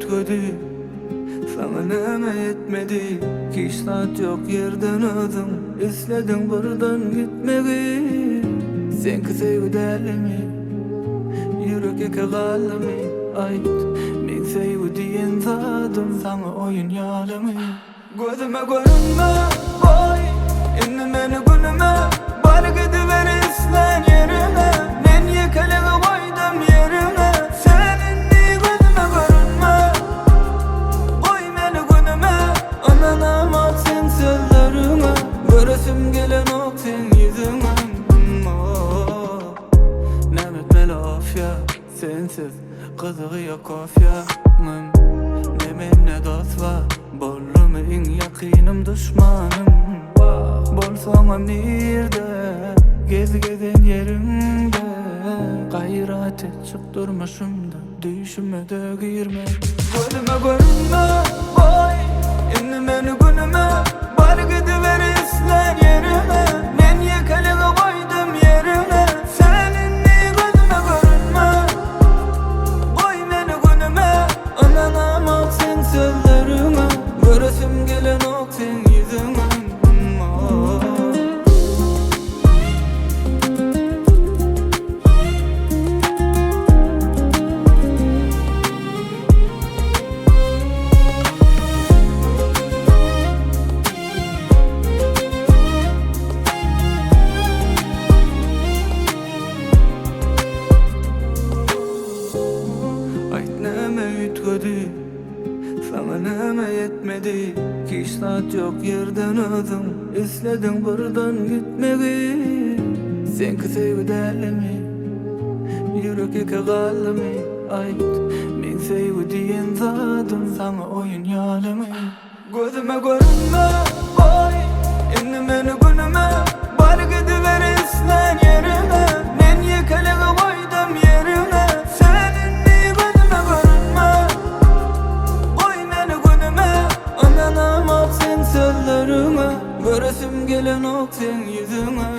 ütgödi, sana näme etmedi. Hiç saat yok yerden adım, isledin buradan gitmegi. Senki sevgi dälimi, yürek eke galimi. Ayt, men sevgi diyen zadım, sana oyun yalimi. Gözüme görünme, boy, inni meni günüme. Bar gidiver islen yerine, men yekelege koydum yerine. Seninni gözüme görünme, koy meni günüme. Ananam al sen sözlerine, göresim gelen ok sen yüzüne. Nemet melafya, sensiz kızığı yok ofya. Ne men ne dost var, bolum en yakinim düşmanım. Bolsaňam nirde, gezgeden yerimde. Gayrat et çıktırmışımda, düşüme de girme. Gözüme görünme, boy, inni meni günüme. Bar gidiver islen yerime, men yekelege koydum yerine. Seninni gözüme görünme, koy meni günüme. Ananam al sen sözlerine, göresim gelen ok sen yüzüne. Ayt näme ütgödi, sana näme yetmedi. Hiç saat yok yerden adım, isledin buradan gitmegi. Senki sevgi dälimi, yürek eke galimi. Ayt, men sevgi diyen zadım, sana oyun yalimi. Gözüme görünme, boy, inni meni günüme. Bar gidiver islen yerime, men yekelege koydum yerine. Seninni gözüme görünme, koy meni günüme. Ananam al sen sözlerine, göresim gelen ok sen yüzüne.